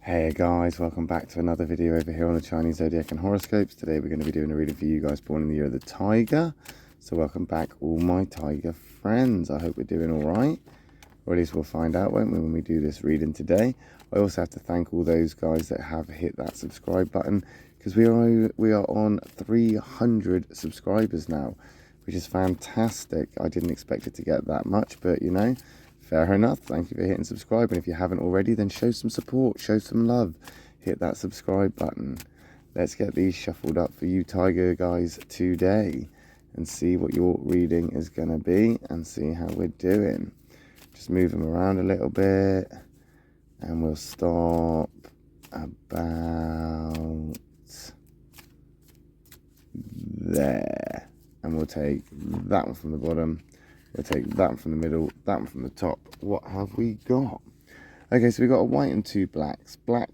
Hey guys, welcome back to another video over here on the Chinese Zodiac and horoscopes. Today we're going to be doing a reading for you guys born in the year of the Tiger. So welcome back all my Tiger friends. I hope we're doing alright. Or at least we'll find out, won't we, when we do this reading today. I also have to thank all those guys that have hit that subscribe button, because we are on 300 subscribers now, which is fantastic. I didn't expect it to get that much, but you know, fair enough. Thank you for hitting subscribe, and if you haven't already, then show some support, show some love, hit that subscribe button. Let's get these shuffled up for you Tiger guys today and see what your reading is going to be and see how we're doing. Just move them around a little bit and we'll stop about there, and we'll take that one from the bottom. We'll take that one from the middle, that one from the top. What have we got? Okay, so we've got a white and two blacks. Black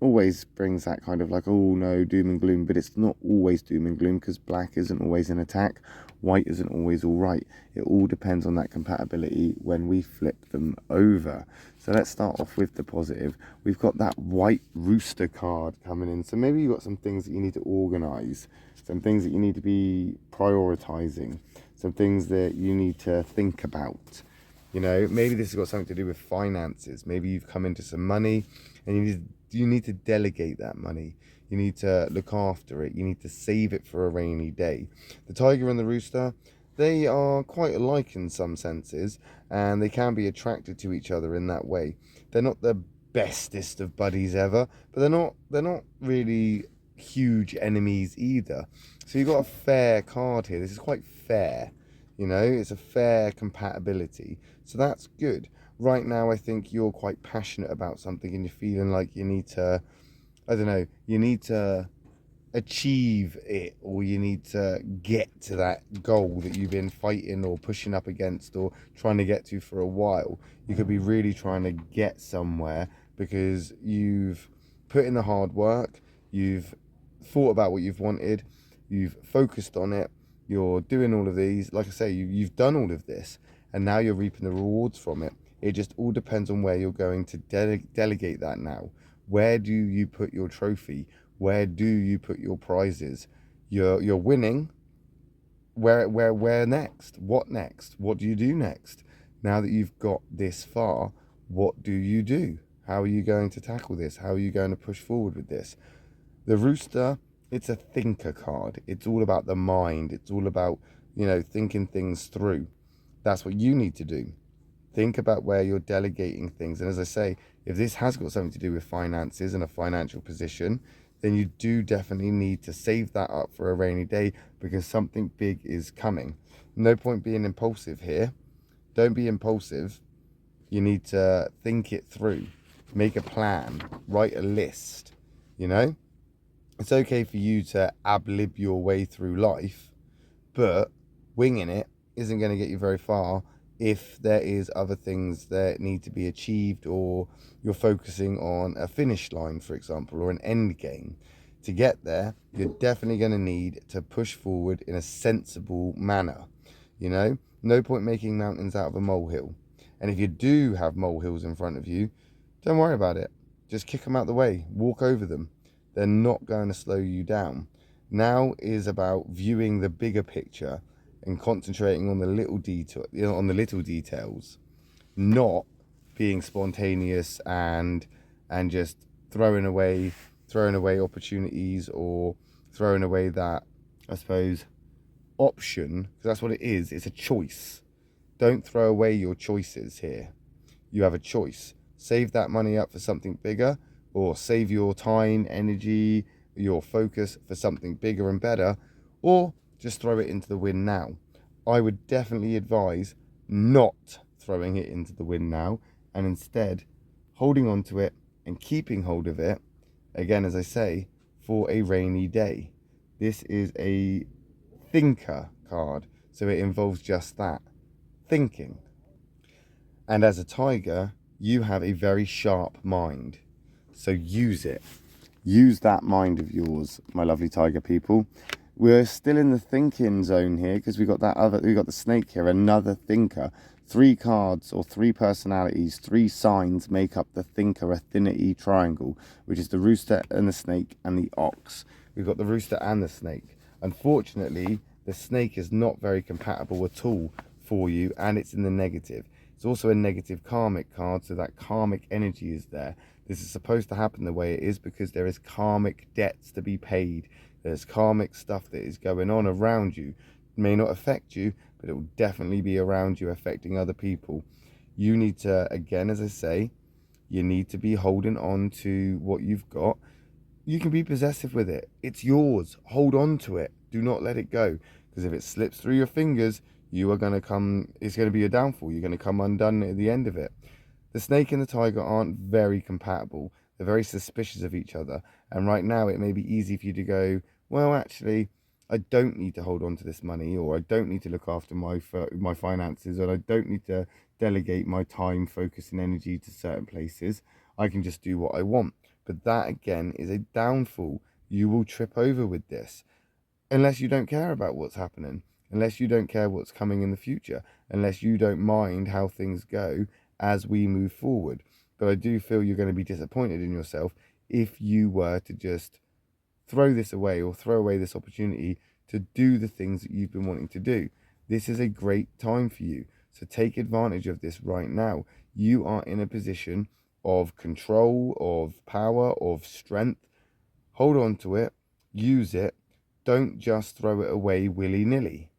always brings that kind of like, oh no, doom and gloom, but it's not always doom and gloom, because black isn't always an attack. White isn't always all right. It all depends on that compatibility when we flip them over. So let's start off with the positive. We've got that white rooster card coming in. So maybe you've got some things that you need to organize, some things that you need to be prioritizing, some things that you need to think about. You know, maybe this has got something to do with finances. Maybe you've come into some money and you need to delegate that money. You need to look after it. You need to save it for a rainy day. The tiger and the rooster, they are quite alike in some senses, and they can be attracted to each other in that way. They're not the bestest of buddies ever, but they're not really huge enemies either. So you've got a fair card here. This is quite fair, you know, it's a fair compatibility, so that's good. Right now I think you're quite passionate about something and you're feeling like you need to, I don't know, you need to achieve it, or you need to get to that goal that you've been fighting or pushing up against or trying to get to for a while. You could be really trying to get somewhere because you've put in the hard work, you've thought about what you've wanted, you've focused on it, you're doing all of these, like I say, you've done all of this, and now you're reaping the rewards from it. It just all depends on where you're going to delegate that now. Where do you put your trophy? Where do you put your prizes? You're winning. Where next? What next? What do you do next? Now that you've got this far, what do you do? How are you going to tackle this? How are you going to push forward with this? The rooster, it's a thinker card. It's all about the mind. It's all about, you know, thinking things through. That's what you need to do. Think about where you're delegating things. And as I say, if this has got something to do with finances and a financial position, then you do definitely need to save that up for a rainy day, because something big is coming. No point being impulsive here. Don't be impulsive. You need to think it through. Make a plan. Write a list. You know? It's okay for you to ad-lib your way through life, but winging it isn't going to get you very far if there is other things that need to be achieved, or you're focusing on a finish line, for example, or an end game. To get there, you're definitely going to need to push forward in a sensible manner. You know, no point making mountains out of a molehill. And if you do have molehills in front of you, don't worry about it. Just kick them out the way, walk over them. They're not going to slow you down. Now is about viewing the bigger picture and concentrating on the little detail, on the little details, not being spontaneous and just throwing away opportunities, or throwing away that, I suppose, option, because that's what it is. It's a choice. Don't throw away your choices here. You have a choice. Save that money up for something bigger, or save your time, energy, your focus for something bigger and better, or just throw it into the wind now. I would definitely advise not throwing it into the wind now, and instead holding on to it and keeping hold of it, again, as I say, for a rainy day. This is a thinker card, so it involves just that, thinking. And as a tiger, you have a very sharp mind, so use it. Use that mind of yours, my lovely tiger people. We're still in the thinking zone here, because we got the snake here, another thinker. 3 cards or 3 personalities, 3 signs make up the thinker affinity triangle, which is the rooster and the snake and the ox. We've got the rooster and the snake. Unfortunately, the snake is not very compatible at all for you, and it's in the negative. It's also a negative karmic card, so that karmic energy is there. This is supposed to happen the way it is because there is karmic debts to be paid. There's karmic stuff that is going on around you. It may not affect you, but it will definitely be around you, affecting other people. You need to, again, as I say, you need to be holding on to what you've got. You can be possessive with it. It's yours. Hold on to it. Do not let it go. Because if it slips through your fingers, you are going to come, it's going to be a downfall. You're going to come undone at the end of it. The snake and the tiger aren't very compatible. They're very suspicious of each other. And right now it may be easy for you to go, well, actually, I don't need to hold on to this money, or I don't need to look after my finances, or I don't need to delegate my time, focus, and energy to certain places. I can just do what I want. But that, again, is a downfall. You will trip over with this unless you don't care about what's happening, unless you don't care what's coming in the future, unless you don't mind how things go as we move forward. But I do feel you're going to be disappointed in yourself if you were to just throw this away, or throw away this opportunity to do the things that you've been wanting to do. This is a great time for you. So take advantage of this right now. You are in a position of control, of power, of strength. Hold on to it. Use it. Don't just throw it away willy-nilly.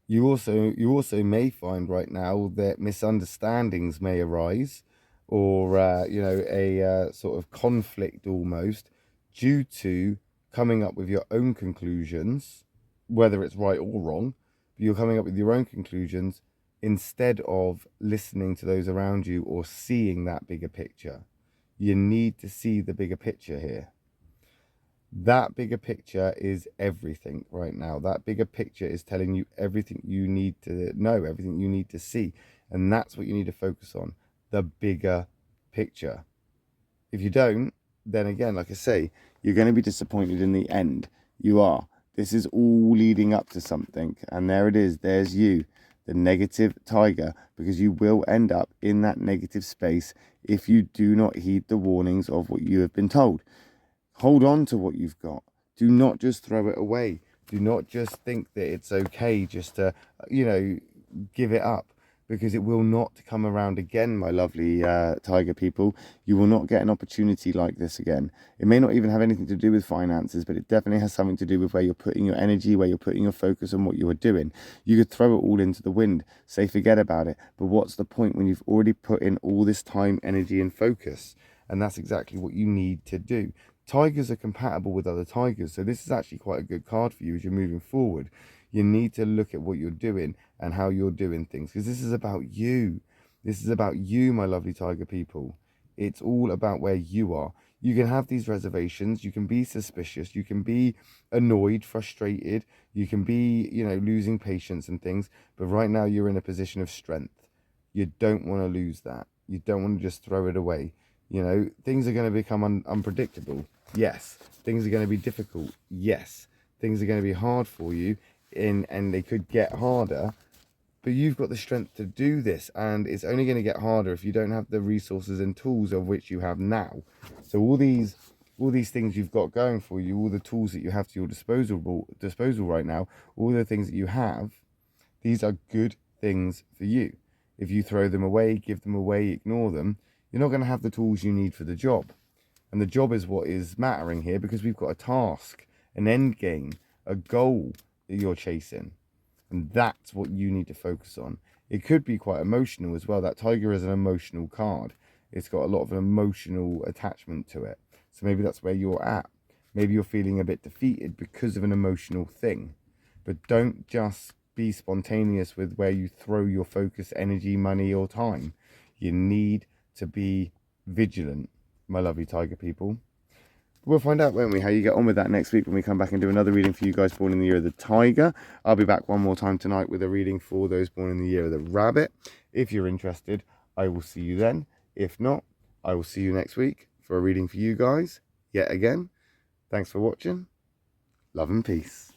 You also may find right now that misunderstandings may arise, or a sort of conflict almost, due to coming up with your own conclusions, whether it's right or wrong, but you're coming up with your own conclusions instead of listening to those around you or seeing that bigger picture. You need to see the bigger picture here. That bigger picture is everything right now. That bigger picture is telling you everything you need to know, everything you need to see. And that's what you need to focus on, the bigger picture. If you don't, then again, like I say, you're going to be disappointed in the end. You are. This is all leading up to something. And there it is. There's you, the negative tiger, because you will end up in that negative space if you do not heed the warnings of what you have been told. Hold on to what you've got. Do not just throw it away. Do not just think that it's okay just to, give it up, because it will not come around again, my lovely tiger people. You will not get an opportunity like this again. It may not even have anything to do with finances, but it definitely has something to do with where you're putting your energy, where you're putting your focus on what you are doing. You could throw it all into the wind, say forget about it, but what's the point when you've already put in all this time, energy, and focus? And that's exactly what you need to do. Tigers are compatible with other tigers, so this is actually quite a good card for you as you're moving forward. You need to look at what you're doing and how you're doing things, because this is about you. This is about you, my lovely tiger people. It's all about where you are. You can have these reservations. You can be suspicious. You can be annoyed, frustrated. You can be, losing patience and things. But right now you're in a position of strength. You don't want to lose that. You don't want to just throw it away. Things are going to become unpredictable. Yes. Things are going to be difficult. Yes. Things are going to be hard for you, and they could get harder. But you've got the strength to do this, and it's only going to get harder if you don't have the resources and tools of which you have now. So all these things you've got going for you, all the tools that you have to your disposal right now, all the things that you have, these are good things for you. If you throw them away, give them away, ignore them, you're not going to have the tools you need for the job. And the job is what is mattering here, because we've got a task, an end game, a goal that you're chasing. And that's what you need to focus on. It could be quite emotional as well. That tiger is an emotional card. It's got a lot of an emotional attachment to it. So maybe that's where you're at. Maybe you're feeling a bit defeated because of an emotional thing. But don't just be spontaneous with where you throw your focus, energy, money, or time. You need to be vigilant, my lovely tiger people. We'll find out, won't we, how you get on with that next week when we come back and do another reading for you guys born in the year of the tiger. I'll be back one more time tonight with a reading for those born in the year of the rabbit. If you're interested, I will see you then. If not, I will see you next week for a reading for you guys yet again. Thanks for watching. Love and peace.